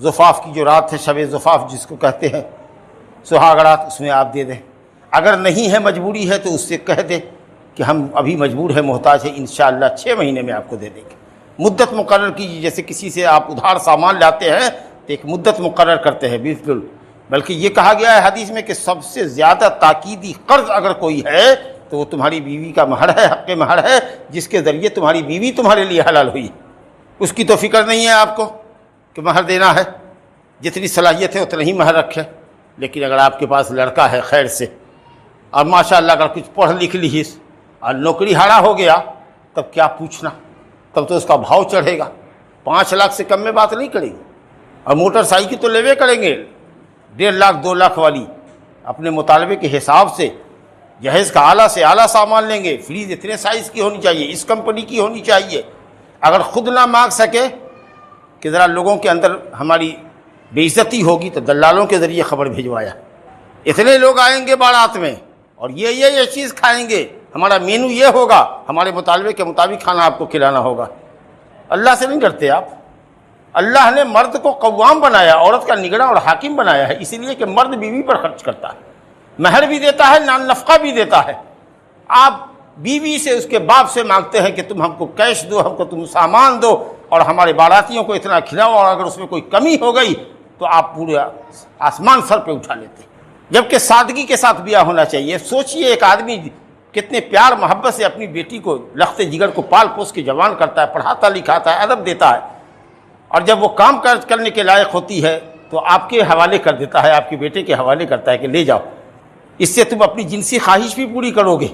Speaker 1: زفاف کی جو رات ہے، شب زفاف جس کو کہتے ہیں، سہاگ رات، اس میں آپ دے دیں۔ اگر نہیں ہے، مجبوری ہے، تو اس سے کہہ دیں کہ ہم ابھی مجبور ہیں، محتاج ہیں، انشاءاللہ 6 مہینے میں آپ کو دے دیں گے۔ مدت مقرر کیجیے، جیسے کسی سے آپ ادھار سامان لاتے ہیں تو ایک مدت مقرر کرتے ہیں، بالکل۔ بلکہ یہ کہا گیا ہے حدیث میں کہ سب سے زیادہ تاکیدی قرض اگر کوئی ہے تو وہ تمہاری بیوی کا مہر ہے، حق مہر ہے، جس کے ذریعے تمہاری بیوی تمہارے لیے حلال ہوئی۔ اس کی تو فکر نہیں ہے آپ کو کہ مہر دینا ہے، جتنی صلاحیت ہے اتنا ہی مہر رکھے۔ لیکن اگر آپ کے پاس لڑکا ہے خیر سے، اور ماشاءاللہ اگر کچھ پڑھ لکھ لی اور نوکری ہارا ہو گیا، تب کیا پوچھنا، تب تو اس کا بھاؤ چڑھے گا، 5 لاکھ سے کم میں بات نہیں کرے گی۔ اور موٹر سائیکل تو لیوے کریں گے 1.5 لاکھ 2 لاکھ والی، اپنے مطالبے کے حساب سے جہیز کا اعلیٰ سے اعلیٰ سامان لیں گے۔ فریج اتنے سائز کی ہونی چاہیے، اس کمپنی کی ہونی چاہیے۔ اگر خود نہ مانگ سکے کہ ذرا لوگوں کے اندر ہماری بے عزتی ہوگی، تو دلالوں کے ذریعے خبر بھیجوایا، اتنے لوگ آئیں گے بارات میں اور یہ چیز کھائیں گے، ہمارا مینو یہ ہوگا، ہمارے مطالبے کے مطابق کھانا آپ کو کھلانا ہوگا۔ اللہ سے نہیں ڈرتے آپ۔ اللہ نے مرد کو قوام بنایا، عورت کا نگراں اور حاکم بنایا ہے، اسی لیے کہ مرد بیوی پر خرچ کرتا ہے، مہر بھی دیتا ہے، نان نفقہ بھی دیتا ہے۔ آپ بیوی سے، اس کے باپ سے مانگتے ہیں کہ تم ہم کو کیش دو، ہم کو تم سامان دو، اور ہمارے باراتیوں کو اتنا کھلاؤ، اور اگر اس میں کوئی کمی ہو گئی تو آپ پورے آسمان سر پہ اٹھا لیتے ہیں۔ جبکہ سادگی کے ساتھ بیاہ ہونا چاہیے۔ سوچئے ایک آدمی کتنے پیار محبت سے اپنی بیٹی کو، لخت جگر کو پال پوس کے جوان کرتا ہے، پڑھاتا لکھاتا ہے، ادب دیتا ہے، اور جب وہ کام کرنے کے لائق ہوتی ہے تو آپ کے حوالے کر دیتا ہے، آپ کے بیٹے کے حوالے کرتا ہے کہ لے جاؤ، اس سے تم اپنی جنسی خواہش بھی پوری کرو گے،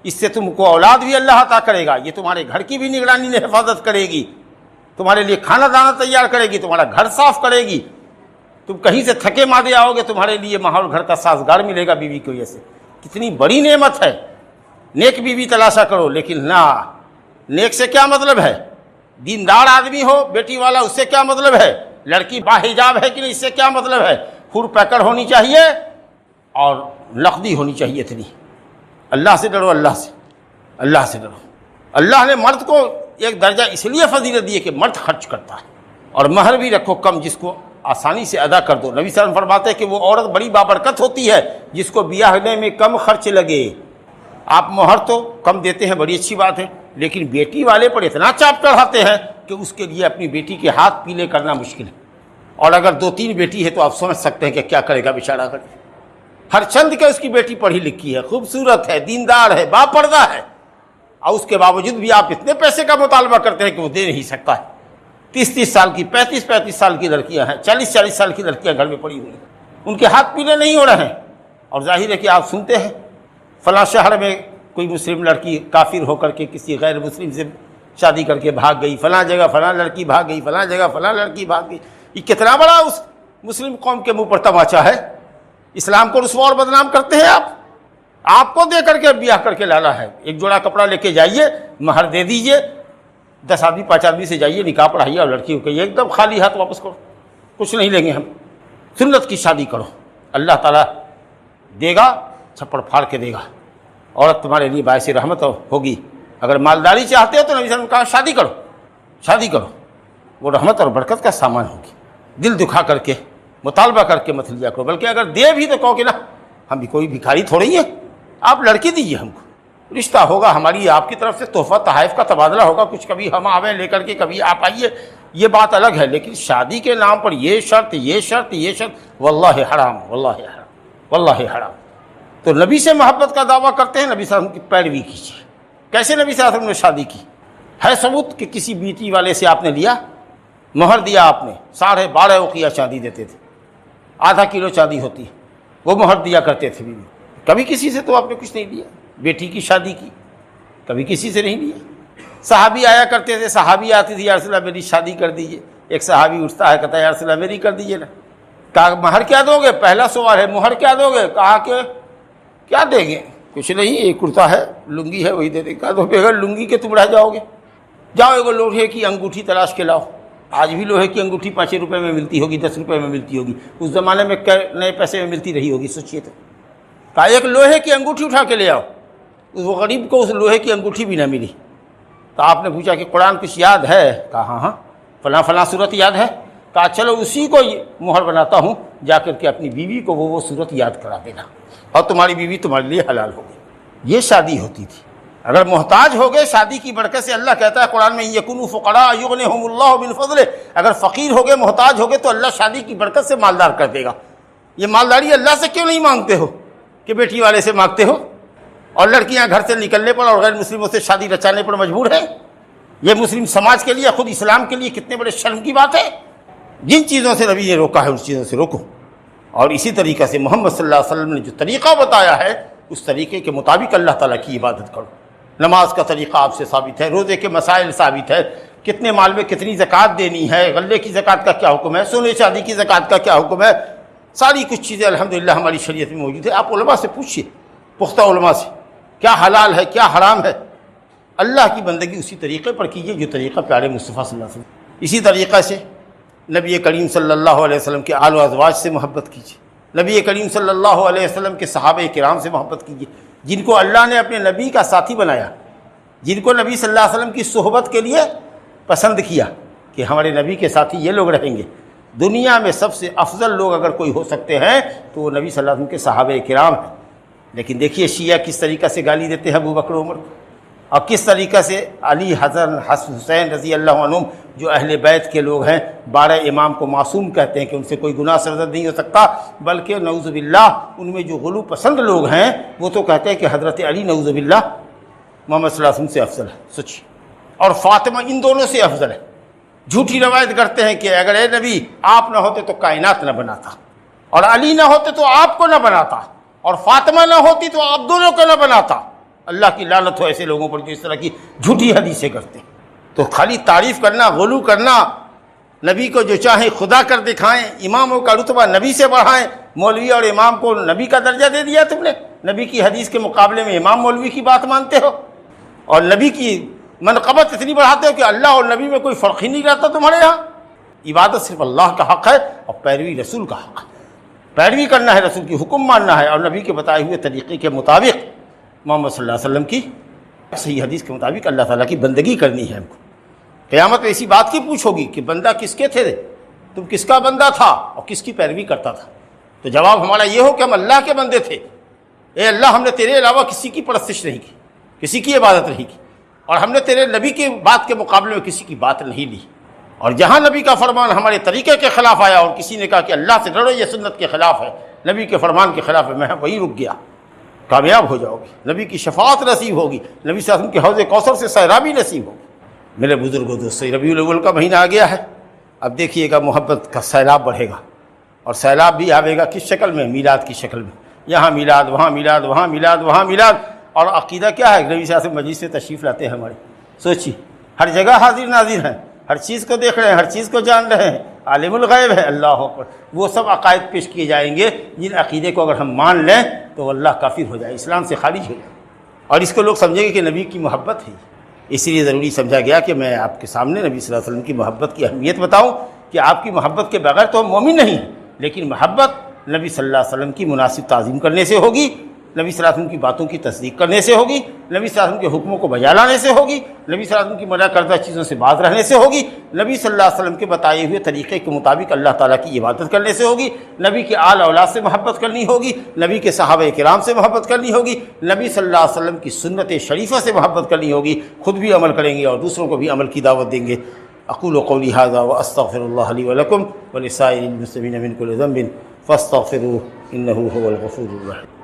Speaker 1: اس سے تم کو اولاد بھی اللہ عطا کرے گا، یہ تمہارے گھر کی بھی نگرانی نے حفاظت کرے گی، تمہارے لیے کھانا دانا تیار کرے گی، تمہارا گھر صاف کرے گی، تم کہیں سے تھکے مادے آؤ گے، تمہارے لیے ماحول گھر کا سازگار ملے گا بیوی کی وجہ سے۔ کتنی بڑی نعمت ہے۔ نیک بیوی تلاشا کرو، لیکن نہ، نیک سے کیا مطلب ہے؟ دیندار آدمی ہو بیٹی والا، اس سے کیا مطلب ہے؟ لڑکی باحجاب ہے کہ نہیں، اس سے کیا مطلب ہے؟ فوڈ پیکر ہونی چاہیے اور نقدی ہونی چاہیے اتنی۔ اللہ سے ڈرو، اللہ سے، اللہ سے ڈرو۔ اللہ نے مرد کو ایک درجہ اس لیے فضیلت دی ہے کہ مرد خرچ کرتا ہے، اور مہر بھی رکھو کم، جس کو آسانی سے ادا کر دو۔ نبی صلی اللہ علیہ وسلم فرماتے ہیں کہ وہ عورت بڑی بابرکت ہوتی ہے جس کو بیاہ ہونے میں کم خرچ لگے۔ آپ مہر تو کم دیتے ہیں، بڑی اچھی بات ہے، لیکن بیٹی والے پر اتنا چاپ چڑھاتے ہیں کہ اس کے لیے اپنی بیٹی کے ہاتھ پیلے کرنا مشکل ہے۔ اور اگر 2-3 بیٹی ہے تو آپ سمجھ سکتے ہیں کہ کیا کرے گا بیچارہ۔ ہر چند کے اس کی بیٹی پڑھی لکھی ہے، خوبصورت ہے، دیندار ہے، با پردہ ہے، اور اس کے باوجود بھی آپ اتنے پیسے کا مطالبہ کرتے ہیں کہ وہ دے نہیں سکتا ہے۔ 30-30 سال کی، 35-35 سال کی لڑکیاں ہیں، 40-40 سال کی لڑکیاں گھر میں پڑی ہوئی ہیں، ان کے ہاتھ پیلے نہیں ہو رہے ہیں۔ اور ظاہر ہے کہ آپ سنتے ہیں فلاں شہر میں کوئی مسلم لڑکی کافر ہو کر کے کسی غیر مسلم سے شادی کر کے بھاگ گئی، فلاں جگہ فلاں لڑکی بھاگ گئی، فلاں جگہ فلاں لڑکی بھاگ گئی۔ یہ کتنا بڑا اس مسلم قوم کے منہ پر تماچا ہے۔ اسلام کو رسوا اور بدنام کرتے ہیں آپ کو دے کر کے بیاہ کر کے لانا ہے۔ ایک جوڑا کپڑا لے کے جائیے، مہر دے دیجئے، 10 آدمی 5 آدمی سے جائیے، نکاح پڑھائیے، اور لڑکی کو کہیے ایک دم خالی ہاتھ واپس کرو، کچھ نہیں لیں گے ہم۔ سنت کی شادی کرو، اللہ تعالیٰ دے گا، چھپڑ پھاڑ کے دے گا، عورت تمہارے لیے باعث رحمت ہوگی۔ اگر مالداری چاہتے ہو تو نبی صلی اللہ علیہ وسلم نے کہا شادی کرو، شادی کرو، وہ رحمت اور برکت کا سامان ہوگی۔ دل دکھا کر کے، مطالبہ کر کے مت لیا کرو، بلکہ اگر دے بھی تو کہو کہ نا ہم بھی کوئی بھکاری تھوڑی ہیں، آپ لڑکی دیجیے ہم کو، رشتہ ہوگا ہماری آپ کی طرف سے، تحفہ تحائف کا تبادلہ ہوگا، کچھ کبھی ہم آویں لے کر کے، کبھی آپ آئیے، یہ بات الگ ہے۔ لیکن شادی کے نام پر یہ شرط، یہ شرط، یہ شرط، واللہ حرام، واللہ حرام، واللہ حرام۔ تو نبی سے محبت کا دعویٰ کرتے ہیں، نبی صلی اللہ علیہ وسلم کی پیروی کیجیے۔ کیسے نبی صلی اللہ علیہ وسلم نے شادی کی؟ ہے ثبوت کہ کسی بیٹی والے سے آپ نے لیا، مہر دیا آپ نے، 12.5 اوقیہ چاندی دیتے تھے، ½ کلو چاندی ہوتی ہے، وہ مہر دیا کرتے تھے بیوی۔ کبھی کسی سے تو آپ نے کچھ نہیں لیا، بیٹی کی شادی کی کبھی کسی سے نہیں لیا۔ صحابی آیا کرتے تھے، صحابی آتی تھی، یا رسول اللہ میری شادی کر دیجئے، ایک صحابی اٹھتا ہے کہتا ہے یا رسول اللہ میری کر دیجئے نا۔ کہا مہر کیا دو گے؟ پہلا سوال ہے مہر کیا دو گے؟ کہا کہ کیا دیں گے؟ کچھ نہیں، ایک کرتا ہے، لنگی ہے، وہی دے دیں۔ کہا تو بغیر لنگی کے تم رہ جاؤ گے، جاؤ ایک لوہے کی انگوٹھی تلاش کے لاؤ۔ آج بھی لوہے کی انگوٹھی 5 روپے میں ملتی ہوگی، 10 روپے میں ملتی ہوگی، اس زمانے میں نئے پیسے میں ملتی رہی ہوگی، سوچیے تو۔ کہا ایک لوہے کی انگوٹھی اٹھا کے لے آؤ۔ اس غریب کو اس لوہے کی انگوٹھی بھی نہ ملی۔ تو آپ نے پوچھا کہ قرآن کچھ یاد ہے؟ کہا ہاں ہاں، فلاں فلاں صورت یاد ہے۔ کہا چلو اسی کو مہر بناتا ہوں، جا کر کے اپنی بیوی کو وہ صورت یاد کرا دینا اور تمہاری بیوی تمہارے لیے حلال ہوگی۔ یہ شادی ہوتی تھی۔ اگر محتاج ہو گئے شادی کی برکت سے، اللہ کہتا ہے قرآن میں یکونوا فقراء یغنیہم اللہ من فضلہ، اگر فقیر ہو گئے محتاج ہو گئے تو اللہ شادی کی برکت سے مالدار کر دے گا۔ یہ مالداری اللہ سے کیوں نہیں مانگتے ہو کہ بیٹی والے سے مانگتے ہو، اور لڑکیاں گھر سے نکلنے پر اور غیر مسلموں سے شادی رچانے پر مجبور ہیں؟ یہ مسلم سماج کے لیے، خود اسلام کے لیے کتنے بڑے شرم کی بات ہے۔ جن چیزوں سے نبی نے روکا ہے ان چیزوں سے روکو، اور اسی طریقہ سے محمد صلی اللہ علیہ وسلم نے جو طریقہ بتایا ہے اس طریقے کے مطابق اللہ تعالیٰ کی عبادت کرو۔ نماز کا طریقہ آپ سے ثابت ہے، روزے کے مسائل ثابت ہے، کتنے مال میں کتنی زکوٰۃ دینی ہے، غلے کی زکوٰۃ کا کیا حکم ہے، سونے چاندی کی زکوٰۃ کا کیا حکم ہے، ساری کچھ چیزیں الحمدللہ ہماری شریعت میں موجود ہے۔ آپ علماء سے پوچھیے، پختہ علماء سے، کیا حلال ہے کیا حرام ہے۔ اللہ کی بندگی اسی طریقے پر کیجیے جو طریقہ پیارے مصطفیٰ صلی اللہ علیہ وسلم۔ اسی طریقہ سے نبی کریم صلی اللہ علیہ وسلم کے آل و ازواج سے محبت کیجیے، نبی کریم صلی اللہ علیہ وسلم کے صحابہ کرام سے محبت کیجیے، جن کو اللہ نے اپنے نبی کا ساتھی بنایا، جن کو نبی صلی اللہ علیہ وسلم کی صحبت کے لیے پسند کیا کہ ہمارے نبی کے ساتھی یہ لوگ رہیں گے۔ دنیا میں سب سے افضل لوگ اگر کوئی ہو سکتے ہیں تو وہ نبی صلی اللہ علیہ وسلم کے صحابہ کرام ہیں۔ لیکن دیکھیے شیعہ کس طریقہ سے گالی دیتے ہیں ابو بکر و عمر کو، اور کس طریقہ سے علی، حسن، حسین رضی اللہ عنہم جو اہل بیت کے لوگ ہیں، 12 امام کو معصوم کہتے ہیں کہ ان سے کوئی گناہ سرزد نہیں ہو سکتا، بلکہ نعوذ باللہ ان میں جو غلو پسند لوگ ہیں وہ تو کہتے ہیں کہ حضرت علی نعوذ باللہ محمد صلی اللہ علیہ وسلم سے افضل ہے، سچ، اور فاطمہ ان دونوں سے افضل ہے۔ جھوٹی روایت کرتے ہیں کہ اگر اے نبی آپ نہ ہوتے تو کائنات نہ بناتا، اور علی نہ ہوتے تو آپ کو نہ بناتا، اور فاطمہ نہ ہوتی تو آپ دونوں کو نہ بناتا۔ اللہ کی لعنت ہو ایسے لوگوں پر جو اس طرح کی جھوٹی حدیثیں کرتے ہیں۔ تو خالی تعریف کرنا، غلو کرنا، نبی کو جو چاہیں خدا کر دکھائیں، اماموں کا رتبہ نبی سے بڑھائیں، مولوی اور امام کو نبی کا درجہ دے دیا تم نے، نبی کی حدیث کے مقابلے میں امام مولوی کی بات مانتے ہو، اور نبی کی منقبت اتنی بڑھاتے ہو کہ اللہ اور نبی میں کوئی فرق ہی نہیں رہتا تمہارے یہاں۔ عبادت صرف اللہ کا حق ہے اور پیروی رسول کا حق ہے، پیروی کرنا ہے، رسول کی حکم ماننا ہے، اور نبی کے بتائے ہوئے طریقے کے مطابق محمد صلی اللہ علیہ وسلم کی صحیح حدیث کے مطابق اللہ تعالیٰ کی بندگی کرنی ہے ہم کو۔ قیامت میں اسی بات کی پوچھ ہوگی کہ بندہ کس کے تھے، تم کس کا بندہ تھا اور کس کی پیروی کرتا تھا؟ تو جواب ہمارا یہ ہو کہ ہم اللہ کے بندے تھے، اے اللہ ہم نے تیرے علاوہ کسی کی پرستش نہیں کی، کسی کی عبادت نہیں کی، اور ہم نے تیرے نبی کی بات کے مقابلے میں کسی کی بات نہیں لی، اور جہاں نبی کا فرمان ہمارے طریقے کے خلاف آیا اور کسی نے کہا کہ اللہ سے ڈرو یہ سنت کے خلاف ہے، نبی کے فرمان کے خلاف ہے، میں وہیں رک گیا، کامیاب ہو جاؤ گی، نبی کی شفاعت نصیب ہوگی، نبی صلی اللہ علیہ وسلم کے حوض کوثر سے سیرابی نصیب ہوگی۔ میرے بزرگوں دوستو، ربیع الاول کا مہینہ آ گیا ہے، اب دیکھیے گا محبت کا سیلاب بڑھے گا، اور سیلاب بھی آئے گا کس شکل میں؟ میلاد کی شکل میں، یہاں میلاد، وہاں میلاد، وہاں میلاد، وہاں میلاد، اور عقیدہ کیا ہے؟ نبی صلی اللہ علیہ وسلم مجلس سے تشریف لاتے ہیں ہمارے، سوچیے ہر جگہ حاضر ناظر ہیں، ہر چیز کو دیکھ رہے ہیں، ہر چیز کو جان رہے ہیں، عالم الغیب ہے اللہ اکبر، وہ سب عقائد پیش کیے جائیں گے جن عقیدے کو اگر ہم مان لیں تو اللہ کافر ہو جائے، اسلام سے خارج ہو جائے، اور اس کو لوگ سمجھیں گے کہ نبی کی محبت ہے۔ اس لیے ضروری سمجھا گیا کہ میں آپ کے سامنے نبی صلی اللہ علیہ وسلم کی محبت کی اہمیت بتاؤں کہ آپ کی محبت کے بغیر تو ہم مومن نہیں ہیں، لیکن محبت نبی صلی اللہ علیہ وسلم کی مناسب تعظیم کرنے سے ہوگی، نبی صلی اللہ علیہ وسلم کی باتوں کی تصدیق کرنے سے ہوگی، نبی صلی اللہ علیہ وسلم کے حکموں کو بجا لانے سے ہوگی، نبی صلی اللہ علیہ وسلم کی منع کردہ چیزوں سے باز رہنے سے ہوگی، نبی صلی اللہ علیہ وسلم کے بتائے ہوئے طریقے کے مطابق اللہ تعالیٰ کی عبادت کرنے سے ہوگی، نبی کے آل اولاد سے محبت کرنی ہوگی، نبی کے صحابہ کرام سے محبت کرنی ہوگی، نبی صلی اللہ علیہ وسلم کی سنت شریفہ سے محبت کرنی ہوگی، خود بھی عمل کریں گے اور دوسروں کو بھی عمل کی دعوت دیں گے۔ اقول قولی ھذا واستغفر اللہ لی ولکم ولسائر المسلمین من کل ذنب فاستغفروہ انہ ھو الغفور الرحیم۔